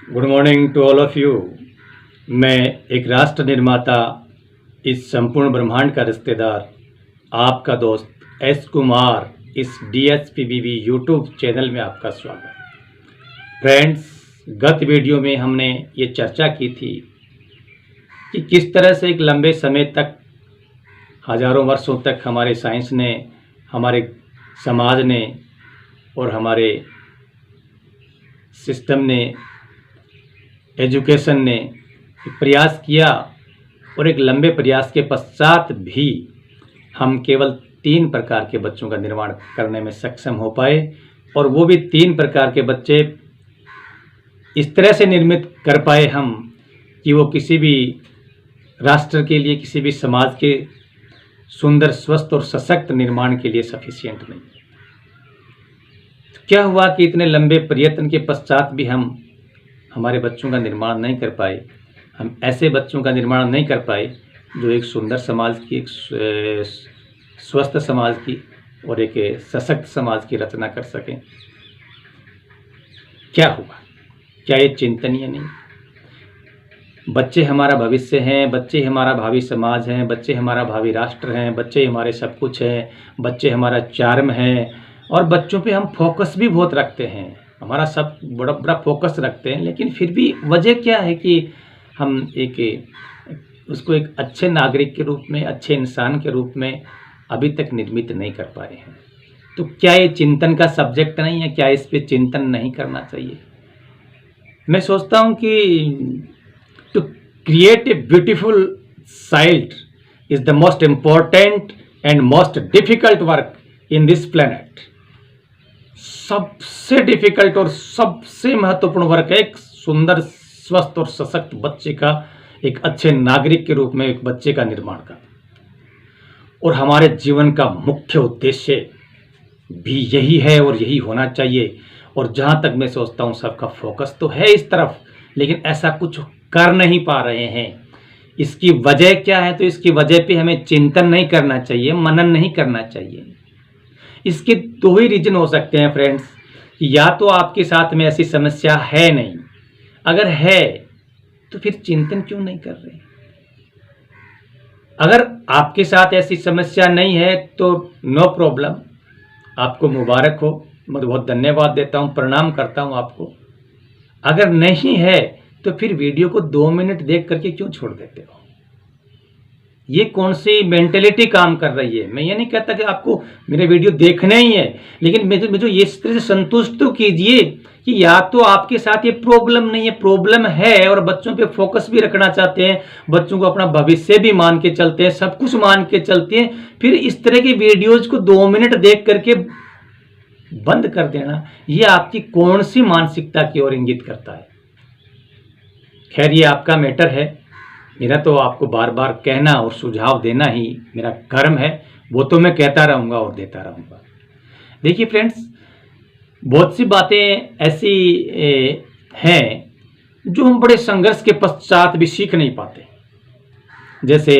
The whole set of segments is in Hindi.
Good morning to all of you. मैं एक राष्ट्र निर्माता, इस संपूर्ण ब्रह्मांड का रिश्तेदार, आपका दोस्त एस कुमार, इस DSPBB यूट्यूब चैनल में आपका स्वागत। फ्रेंड्स, गत वीडियो में हमने ये चर्चा की थी कि किस तरह से एक लंबे समय तक, हजारों वर्षों तक हमारे साइंस ने, हमारे समाज ने और हमारे सिस्टम ने, एजुकेशन ने प्रयास किया और एक लंबे प्रयास के पश्चात भी हम केवल 3 प्रकार के बच्चों का निर्माण करने में सक्षम हो पाए। और वो भी 3 प्रकार के बच्चे इस तरह से निर्मित कर पाए हम कि वो किसी भी राष्ट्र के लिए, किसी भी समाज के सुंदर, स्वस्थ और सशक्त निर्माण के लिए सफिशिएंट नहीं। क्या हुआ कि इतने लंबे प्रयत्न के पश्चात भी हम हमारे बच्चों का निर्माण नहीं कर पाए। हम ऐसे बच्चों का निर्माण नहीं कर पाए जो एक सुंदर समाज की, एक स्वस्थ समाज की और एक सशक्त समाज की रचना कर सकें। क्या हुआ? क्या ये चिंतनीय नहीं? बच्चे हमारा भविष्य हैं, बच्चे हमारा भावी समाज हैं, बच्चे हमारा भावी राष्ट्र हैं, बच्चे हमारे सब कुछ हैं, बच्चे हमारा चार्म हैं। और बच्चों पे हम फोकस भी बहुत रखते हैं, हमारा सब बड़ा बड़ा फोकस रखते हैं, लेकिन फिर भी वजह क्या है कि हम उसको एक अच्छे नागरिक के रूप में, अच्छे इंसान के रूप में अभी तक निर्मित नहीं कर पाए हैं। तो क्या ये चिंतन का सब्जेक्ट नहीं है? क्या इस पे चिंतन नहीं करना चाहिए? मैं सोचता हूँ कि to create a beautiful child is the most important and most difficult work in this planet. सबसे डिफिकल्ट और सबसे महत्वपूर्ण वर्क है एक सुंदर, स्वस्थ और सशक्त बच्चे का, एक अच्छे नागरिक के रूप में एक बच्चे का निर्माण करना। और हमारे जीवन का मुख्य उद्देश्य भी यही है और यही होना चाहिए। और जहाँ तक मैं सोचता हूँ सबका फोकस तो है इस तरफ, लेकिन ऐसा कुछ कर नहीं पा रहे हैं। इसकी वजह क्या है? तो इसकी वजह पे हमें चिंतन नहीं करना चाहिए, मनन नहीं करना चाहिए। इसके 2 ही रीजन हो सकते हैं फ्रेंड्स, कि या तो आपके साथ में ऐसी समस्या है नहीं, अगर है तो फिर चिंतन क्यों नहीं कर रहे? अगर आपके साथ ऐसी समस्या नहीं है तो नो प्रॉब्लम, आपको मुबारक हो, मैं बहुत धन्यवाद देता हूं, प्रणाम करता हूं आपको। अगर नहीं है तो फिर वीडियो को 2 मिनट देख करके क्यों छोड़ देते हो? ये कौन सी मेंटेलिटी काम कर रही है? मैं ये नहीं कहता कि आपको मेरे वीडियो देखने ही है, लेकिन मुझे ये इस तरह से संतुष्ट तो कीजिए कि या तो आपके साथ ये प्रॉब्लम नहीं है, प्रॉब्लम है और बच्चों पे फोकस भी रखना चाहते हैं, बच्चों को अपना भविष्य भी मान के चलते हैं, सब कुछ मान के चलते हैं, फिर इस तरह की वीडियोज को 2 मिनट देख करके बंद कर देना, ये आपकी कौन सी मानसिकता की ओर इंगित करता है? खैर, ये आपका मैटर है। मेरा तो आपको बार बार कहना और सुझाव देना ही मेरा कर्म है, वो तो मैं कहता रहूँगा और देता रहूँगा। देखिए फ्रेंड्स, बहुत सी बातें ऐसी हैं जो हम बड़े संघर्ष के पश्चात भी सीख नहीं पाते। जैसे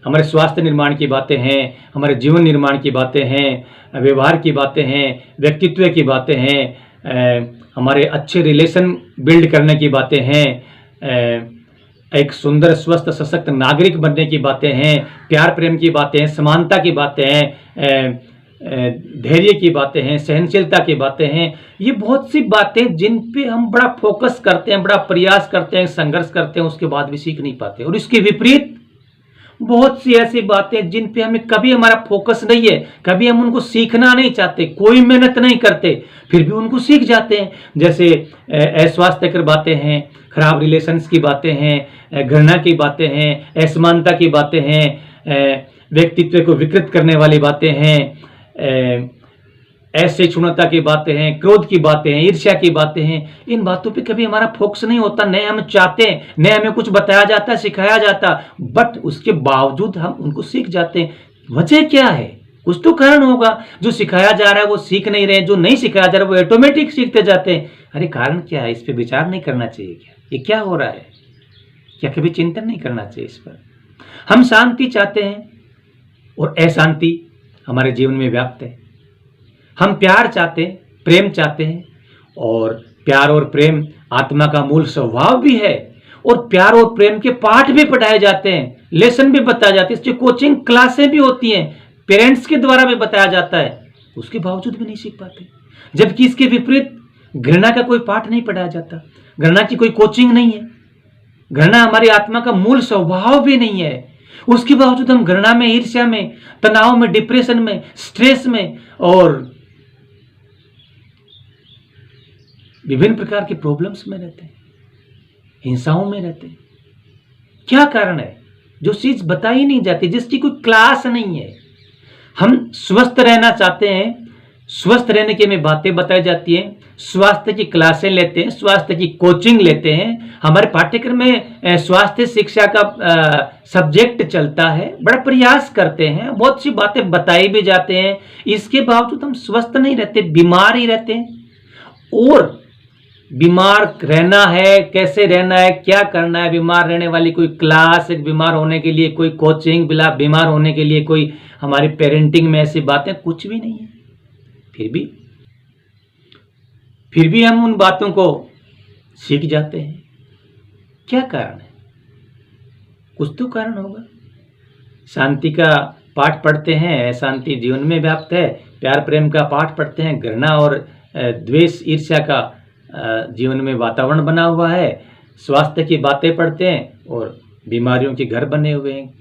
हमारे स्वास्थ्य निर्माण की बातें हैं, हमारे जीवन निर्माण की बातें हैं, व्यवहार की बातें हैं, व्यक्तित्व की बातें हैं, हमारे अच्छे रिलेशन बिल्ड करने की बातें हैं, एक सुंदर, स्वस्थ, सशक्त नागरिक बनने की बातें हैं, प्यार प्रेम की बातें हैं, समानता की बातें हैं, धैर्य की बातें हैं, सहनशीलता की बातें हैं। ये बहुत सी बातें जिन पे हम बड़ा फोकस करते हैं, बड़ा प्रयास करते हैं, संघर्ष करते हैं, उसके बाद भी सीख नहीं पाते। और इसके विपरीत बहुत सी ऐसी बातें जिन पे हमें कभी हमारा फोकस नहीं है, कभी हम उनको सीखना नहीं चाहते, कोई मेहनत नहीं करते, फिर भी उनको सीख जाते हैं। जैसे अस्वास्थ्यकर बातें हैं, खराब रिलेशंस की बातें हैं, घृणा की बातें हैं, असमानता की बातें हैं, व्यक्तित्व को विकृत करने वाली बातें हैं, ऐसे क्षुणता की बातें हैं, क्रोध की बातें हैं, ईर्ष्या की बातें हैं। इन बातों पे कभी हमारा फोकस नहीं होता, न हम चाहते हैं, न हमें कुछ बताया जाता, सिखाया जाता, बट उसके बावजूद हम उनको सीख जाते हैं। वजह क्या है? कुछ तो कारण होगा। जो सिखाया जा रहा है वो सीख नहीं रहे, जो नहीं सिखाया जा रहा है वो ऑटोमेटिक सीखते जाते हैं। अरे कारण क्या है? इस पर विचार नहीं करना चाहिए क्या? ये क्या हो रहा है? क्या कभी चिंतन नहीं करना चाहिए इस पर? हम शांति चाहते हैं और अशांति हमारे जीवन में व्याप्त है। हम प्यार चाहते हैं, प्रेम चाहते हैं, और प्यार और प्रेम आत्मा का मूल स्वभाव भी है, और प्यार और प्रेम के पाठ भी पढ़ाए जाते हैं, लेसन भी बताया जाते हैं, इसकी कोचिंग क्लासें भी होती हैं, पेरेंट्स के द्वारा भी बताया जाता है, उसके बावजूद भी नहीं सीख पाते। जबकि इसके विपरीत घृणा का कोई पाठ नहीं पढ़ाया जाता, घृणा की कोई कोचिंग नहीं है, घृणा हमारी आत्मा का मूल स्वभाव भी नहीं है, उसके बावजूद हम घृणा में, ईर्ष्या में, तनाव में, डिप्रेशन में, स्ट्रेस में और विभिन्न प्रकार के प्रॉब्लम्स में रहते हैं, हिंसाओं में रहते हैं। क्या कारण है? जो चीज बताई नहीं जाती, जिसकी कोई क्लास नहीं है। हम स्वस्थ रहना चाहते हैं, स्वस्थ रहने की हमें बातें बताई जाती हैं, स्वास्थ्य की क्लासें लेते हैं, स्वास्थ्य की कोचिंग लेते हैं, हमारे पाठ्यक्रम में स्वास्थ्य शिक्षा का सब्जेक्ट चलता है, बड़ा प्रयास करते हैं, बहुत सी बातें बताई भी जाते हैं, इसके बावजूद हम स्वस्थ नहीं रहते, बीमार ही रहते हैं। और बीमार रहना है, कैसे रहना है, क्या करना है, बीमार रहने वाली कोई क्लास, बीमार होने के लिए कोई कोचिंग, बीमार होने के लिए कोई हमारी पेरेंटिंग में ऐसी बातें कुछ भी नहीं है। फिर भी हम उन बातों को सीख जाते हैं। क्या कारण है? कुछ तो कारण होगा। शांति का पाठ पढ़ते हैं, शांति जीवन में व्याप्त है, प्यार प्रेम का पाठ पढ़ते हैं, घृणा और द्वेष ईर्ष्या का जीवन में वातावरण बना हुआ है, स्वास्थ्य की बातें पढ़ते हैं और बीमारियों के घर बने हुए हैं।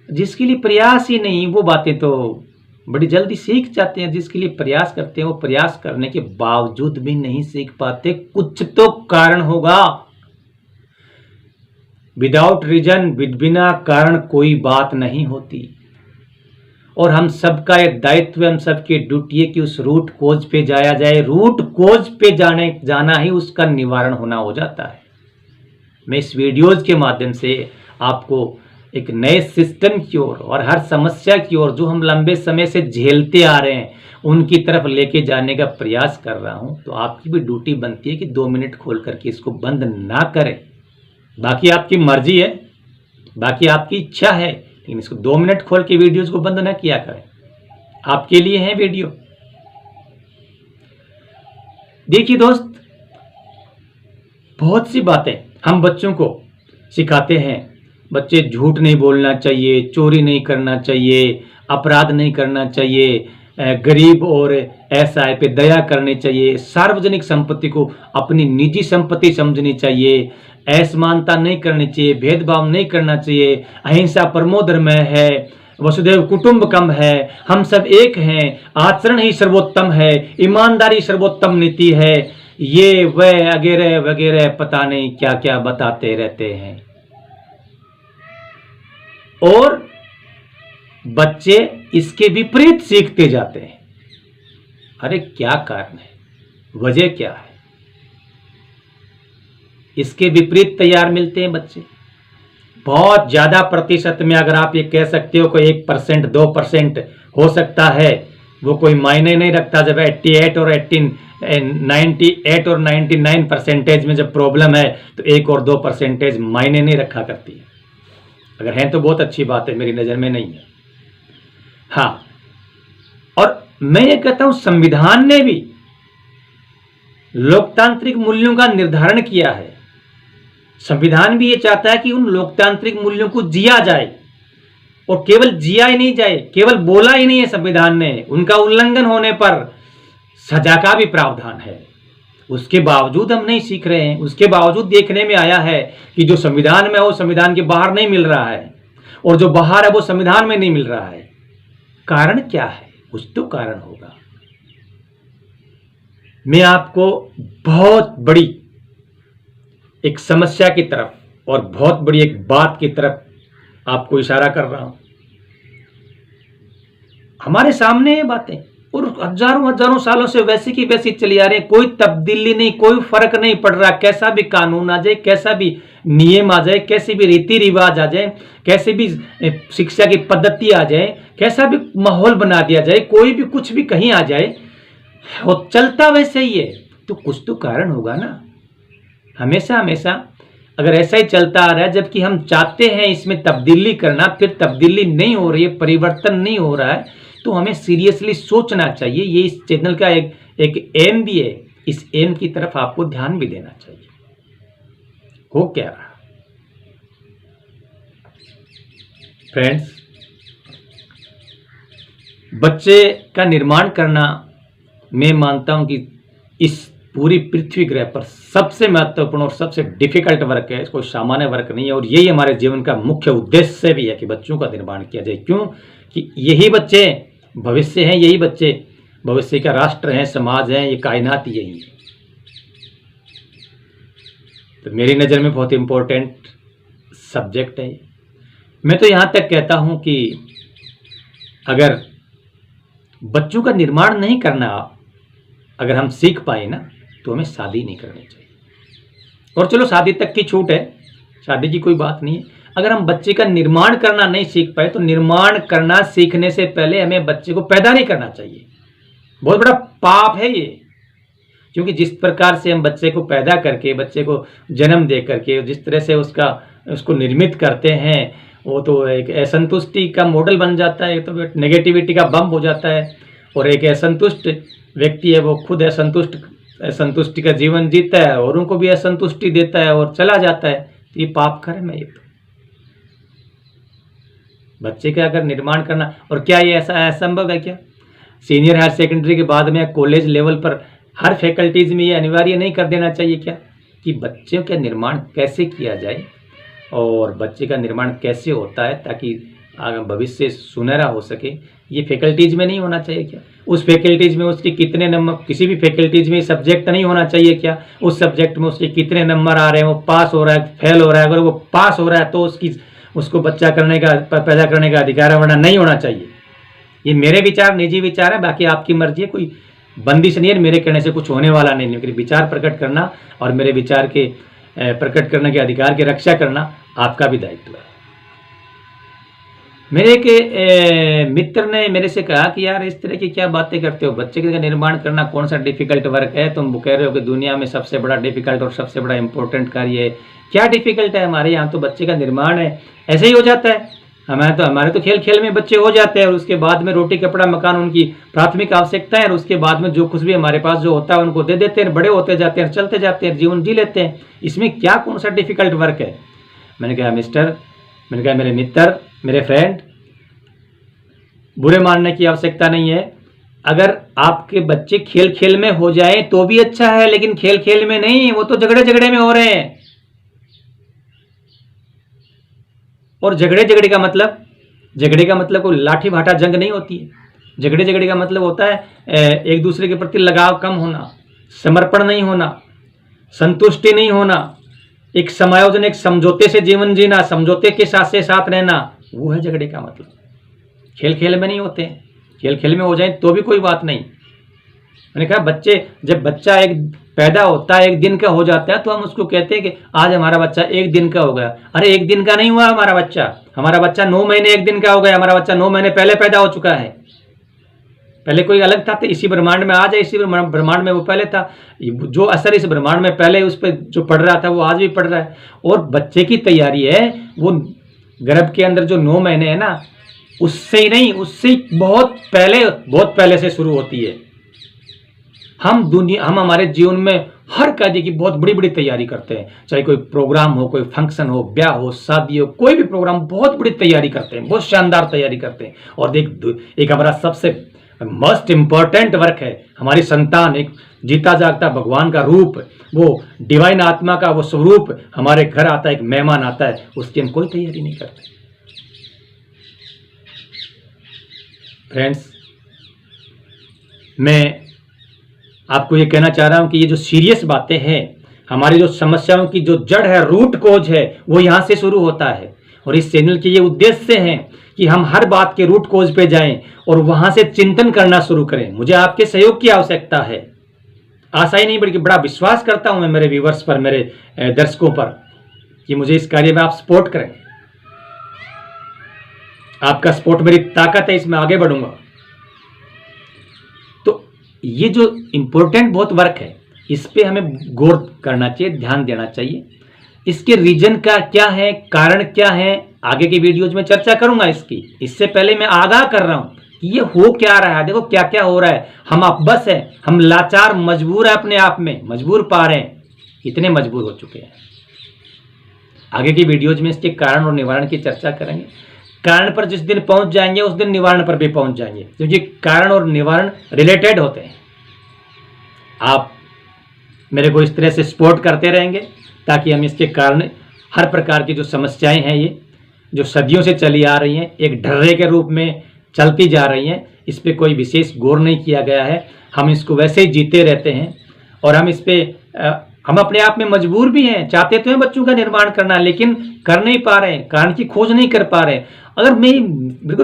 जिसके लिए प्रयास ही नहीं, वो बातें तो बड़ी जल्दी सीख जाते हैं। जिसके लिए प्रयास करते हैं, वो प्रयास करने के बावजूद भी नहीं सीख पाते। कुछ तो कारण होगा। विदाउट रीजन, बिना कारण कोई बात नहीं होती। और हम सबका एक दायित्व, हम सबकी ड्यूटी है कि उस रूट कोज पे जाया जाए। रूट कोज पे जाना ही उसका निवारण होना हो जाता है। मैं इस वीडियोज के माध्यम से आपको एक नए सिस्टम की ओर और हर समस्या की ओर जो हम लंबे समय से झेलते आ रहे हैं, उनकी तरफ लेके जाने का प्रयास कर रहा हूं। तो आपकी भी ड्यूटी बनती है कि 2 मिनट खोल करके इसको बंद ना करें। बाकी आपकी मर्जी है, बाकी आपकी इच्छा है, लेकिन इसको 2 मिनट खोल के वीडियोज को बंद ना किया करें। आपके लिए है वीडियो। देखिए दोस्त, बहुत सी बातें हम बच्चों को सिखाते हैं। बच्चे झूठ नहीं बोलना चाहिए, चोरी नहीं करना चाहिए, अपराध नहीं करना चाहिए, गरीब और असहाय पे दया करनी चाहिए, सार्वजनिक संपत्ति को अपनी निजी संपत्ति समझनी चाहिए, असमानता नहीं करनी चाहिए, भेदभाव नहीं करना चाहिए, अहिंसा परमो धर्म है, वसुधैव कुटुंबकम है, हम सब एक हैं, आचरण ही सर्वोत्तम है, ईमानदारी सर्वोत्तम नीति है, ये वह वगैरह वगैरह पता नहीं क्या क्या बताते रहते हैं। और बच्चे इसके विपरीत सीखते जाते हैं। अरे क्या कारण है, वजह क्या है? इसके विपरीत तैयार मिलते हैं बच्चे। बहुत ज्यादा प्रतिशत में अगर आप ये कह सकते हो कि 1% 2% हो सकता है, वो कोई मायने नहीं रखता। जब 88 और 98 और 99% में जब प्रॉब्लम है तो 1 और 2% मायने नहीं रखा करती है। अगर है तो बहुत अच्छी बात है, मेरी नजर में नहीं है। हाँ, और मैं ये कहता हूं संविधान ने भी लोकतांत्रिक मूल्यों का निर्धारण किया है। संविधान भी ये चाहता है कि उन लोकतांत्रिक मूल्यों को जिया जाए, और केवल जिया ही नहीं जाए, केवल बोला ही नहीं है संविधान ने, उनका उल्लंघन होने पर सजा का भी प्रावधान है। उसके बावजूद हम नहीं सीख रहे हैं। उसके बावजूद देखने में आया है कि जो संविधान में है वो संविधान के बाहर नहीं मिल रहा है, और जो बाहर है वो संविधान में नहीं मिल रहा है। कारण क्या है? कुछ तो कारण होगा। मैं आपको बहुत बड़ी एक समस्या की तरफ और बहुत बड़ी एक बात की तरफ आपको इशारा कर रहा हूं। हमारे सामने ये बातें और हजारों सालों से वैसी की वैसी चली आ रही है। कोई तब्दीली नहीं, कोई फर्क नहीं पड़ रहा। कैसा भी कानून आ जाए, कैसा भी नियम आ जाए, कैसी भी रीति रिवाज आ जाए, कैसी भी शिक्षा की पद्धति आ जाए, कैसा भी माहौल बना दिया जाए, कोई भी कुछ भी कहीं आ जाए, वो चलता वैसे ही है। तो कुछ तो कारण होगा ना। हमेशा हमेशा अगर ऐसा ही चलता आ रहा है, जबकि हम चाहते हैं इसमें तब्दीली करना, फिर तब्दीली नहीं हो रही है, परिवर्तन नहीं हो रहा है, तो हमें सीरियसली सोचना चाहिए। ये इस चैनल का एक एम भी है इस एम की तरफ आपको ध्यान भी देना चाहिए। हो क्या रहा फ्रेंड्स, बच्चे का निर्माण करना मैं मानता हूं कि इस पूरी पृथ्वी ग्रह पर सबसे महत्वपूर्ण और सबसे डिफिकल्ट वर्क है। कोई सामान्य वर्क नहीं है और यही हमारे जीवन का मुख्य उद्देश्य भी है कि बच्चों का निर्माण किया जाए। क्यों कि यही बच्चे भविष्य हैं, यही बच्चे भविष्य का राष्ट्र हैं, समाज है, ये कायनात यही है। तो मेरी नज़र में बहुत इंपॉर्टेंट सब्जेक्ट है। मैं तो यहाँ तक कहता हूँ कि अगर बच्चों का निर्माण नहीं करना अगर हम सीख पाए ना, तो हमें शादी नहीं करनी चाहिए। और चलो शादी तक की छूट है, शादी की कोई बात नहीं है। अगर हम बच्चे का निर्माण करना नहीं सीख पाए तो निर्माण करना सीखने से पहले हमें बच्चे को पैदा नहीं करना चाहिए। बहुत बड़ा पाप है ये, क्योंकि जिस प्रकार से हम बच्चे को पैदा करके, बच्चे को जन्म दे करके जिस तरह से उसको निर्मित करते हैं, वो तो एक असंतुष्टि का मॉडल बन जाता है, तो नेगेटिविटी का बम हो जाता है। और एक असंतुष्ट व्यक्ति है वो खुद असंतुष्टि का जीवन जीता है और उनको भी असंतुष्टि देता है और चला जाता है। तो ये पाप कर्म है। ये तो बच्चे का अगर निर्माण करना, और क्या ये ऐसा असंभव है क्या? सीनियर हायर सेकेंडरी के बाद में कॉलेज लेवल पर हर फैकल्टीज में ये अनिवार्य नहीं कर देना चाहिए क्या कि बच्चों का निर्माण कैसे किया जाए और बच्चे का निर्माण कैसे होता है ताकि आगे भविष्य सुनहरा हो सके? ये फैकल्टीज में नहीं होना चाहिए क्या? उस फैकल्टीज में उसके कितने नंबर, किसी भी फैकल्टीज में सब्जेक्ट नहीं होना चाहिए क्या? उस सब्जेक्ट में उसके कितने नंबर आ रहे हैं, वो पास हो रहा है, फेल हो रहा है? अगर वो पास हो रहा है तो उसको बच्चा पैदा करने का अधिकार है, वरना नहीं होना चाहिए। ये मेरे विचार, निजी विचार है, बाकी आपकी मर्जी है, कोई बंदिश नहीं है। मेरे कहने से कुछ होने वाला नहीं है। विचार प्रकट करना और मेरे विचार के प्रकट करने के अधिकार की रक्षा करना आपका भी दायित्व है। मेरे एक मित्र ने मेरे से कहा कि यार इस तरह की क्या बातें करते हो, बच्चे का निर्माण करना कौन सा डिफिकल्ट वर्क है? तुम कह रहे हो कि दुनिया में सबसे बड़ा डिफिकल्ट और सबसे बड़ा इंपॉर्टेंट कार्य है। क्या डिफिकल्ट है? हमारे यहाँ तो बच्चे का निर्माण है ऐसे ही हो जाता है। हमारे तो खेल खेल में बच्चे हो जाते हैं और उसके बाद में रोटी कपड़ा मकान उनकी प्राथमिक आवश्यकता है, और उसके बाद में जो कुछ भी हमारे पास जो होता है उनको दे देते हैं, बड़े होते जाते हैं, चलते जाते हैं, जीवन जी लेते हैं। इसमें क्या कौन सा डिफिकल्ट वर्क है? मैंने कहा मेरे मित्र, मेरे फ्रेंड, बुरे मानने की आवश्यकता नहीं है। अगर आपके बच्चे खेल खेल में हो जाए तो भी अच्छा है, लेकिन खेल खेल में नहीं, वो तो झगड़े झगड़े में हो रहे हैं। और झगड़े का मतलब कोई लाठी भाटा जंग नहीं होती है। झगड़े का मतलब होता है एक दूसरे के प्रति लगाव कम होना, समर्पण नहीं होना, संतुष्टि नहीं होना, एक समायोजन, एक समझौते से जीवन जीना, समझौते के साथ से साथ रहना, वो है झगड़े का मतलब। खेल खेल में नहीं होते हैं। खेल खेल में हो जाए तो भी कोई बात नहीं। मैंने कहा जब बच्चा एक पैदा होता है, एक दिन का हो जाता है, तो हम उसको कहते हैं कि आज हमारा बच्चा एक दिन का हो गया। अरे एक दिन का नहीं हुआ हमारा बच्चा 9 महीने 1 दिन का हो गया। हमारा बच्चा 9 महीने पहले पैदा हो चुका है। पहले कोई अलग था तो इसी ब्रह्मांड में आज है, इसी ब्रह्मांड में वो पहले था। जो असर इस ब्रह्मांड में पहले उस पर जो पड़ रहा था वो आज भी पड़ रहा है। और बच्चे की तैयारी है वो गर्भ के अंदर जो 9 महीने है ना, उससे ही नहीं, उससे बहुत पहले से शुरू होती है। हम हमारे जीवन में हर कार्य की बहुत बड़ी बड़ी तैयारी करते हैं। चाहे कोई प्रोग्राम हो, कोई फंक्शन हो, ब्याह हो, शादी हो, कोई भी प्रोग्राम, बहुत बड़ी तैयारी करते हैं, बहुत शानदार तैयारी करते हैं। और एक हमारा सबसे मोस्ट इंपॉर्टेंट वर्क है हमारी संतान, एक जीता जागता भगवान का रूप, वो डिवाइन आत्मा का वो स्वरूप हमारे घर आता है, एक मेहमान आता है, उसकी हम कोई तैयारी नहीं करते। फ्रेंड्स, मैं आपको ये कहना चाह रहा हूं कि ये जो सीरियस बातें हैं, हमारी जो समस्याओं की जो जड़ है, रूट कोज है, वो यहां से शुरू होता है। और इस चैनल के ये उद्देश्य हैं कि हम हर बात के रूट कोज पे जाएं और वहां से चिंतन करना शुरू करें। मुझे आपके सहयोग की आवश्यकता है। आशा ही नहीं बल्कि बड़ा विश्वास करता हूं मैं मेरे व्यूवर्स पर, मेरे दर्शकों पर, कि मुझे इस कार्य में आप सपोर्ट करें। आपका सपोर्ट मेरी ताकत है, इसमें आगे बढ़ूंगा। तो ये जो इंपॉर्टेंट बहुत वर्क है, इस पे हमें गौर करना चाहिए, ध्यान देना चाहिए। इसके रीजन का क्या है, कारण क्या है, आगे की वीडियोज में चर्चा करूंगा इसकी। इससे पहले मैं आगाह कर रहा हूं कि ये हो क्या रहा है, देखो क्या क्या हो रहा है, हम अपबस हैं, हम लाचार मजबूर है, अपने आप में मजबूर पा रहे हैं, इतने मजबूर हो चुके हैं। आगे की वीडियोज में इसके कारण और निवारण की चर्चा करेंगे। कारण पर जिस दिन पहुंच जाएंगे उस दिन निवारण पर भी पहुंच जाएंगे, क्योंकि कारण और निवारण रिलेटेड होते हैं। आप मेरे को इस तरह से सपोर्ट करते रहेंगे ताकि हम इसके कारण हर प्रकार की जो समस्याएं हैं, ये जो सदियों से चली आ रही हैं, एक ढर्रे के रूप में चलती जा रही हैं, इस पर कोई विशेष गौर नहीं किया गया है, हम इसको वैसे ही जीते रहते हैं। और हम इस पर हम अपने आप में मजबूर भी हैं, चाहते तो हैं बच्चों का निर्माण करना, लेकिन कर नहीं पा रहे हैं, कारण की खोज नहीं कर पा रहे हैं। अगर मेरे को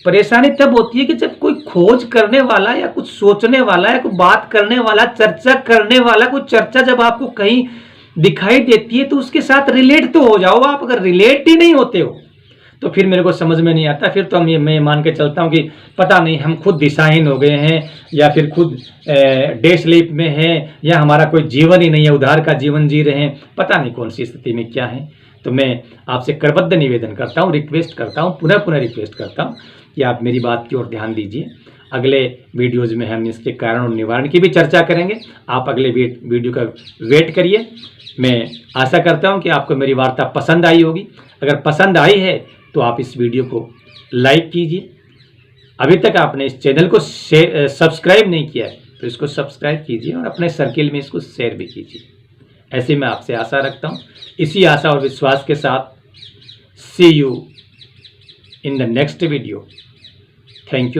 परेशानी तब होती है कि जब कोई खोज करने वाला या कुछ सोचने वाला या कुछ बात करने वाला, चर्चा करने वाला, कुछ चर्चा जब आपको कहीं दिखाई देती है तो उसके साथ रिलेट तो हो जाओ आप। अगर रिलेट ही नहीं होते हो तो फिर मेरे को समझ में नहीं आता, फिर तो मैं मान के चलता हूँ कि पता नहीं हम खुद दिशाहीन हो गए हैं, या फिर खुद डे स्लीप में हैं, या हमारा कोई जीवन ही नहीं है, उधार का जीवन जी रहे हैं, पता नहीं कौन सी स्थिति में क्या है। तो मैं आपसे करबद्ध निवेदन करता हूँ, रिक्वेस्ट करता हूँ, पुनः पुनः रिक्वेस्ट करता हूँ कि आप मेरी बात की ओर ध्यान दीजिए। अगले वीडियोज़ में हम इसके कारण और निवारण की भी चर्चा करेंगे। आप अगले वीडियो का वेट करिए। मैं आशा करता हूँ कि आपको मेरी वार्ता पसंद आई होगी। अगर पसंद आई है तो आप इस वीडियो को लाइक कीजिए। अभी तक आपने इस चैनल को सब्सक्राइब नहीं किया है तो इसको सब्सक्राइब कीजिए और अपने सर्किल में इसको शेयर भी कीजिए। ऐसे मैं आपसे आशा रखता हूँ। इसी आशा और विश्वास के साथ see you in the next video. Thank you.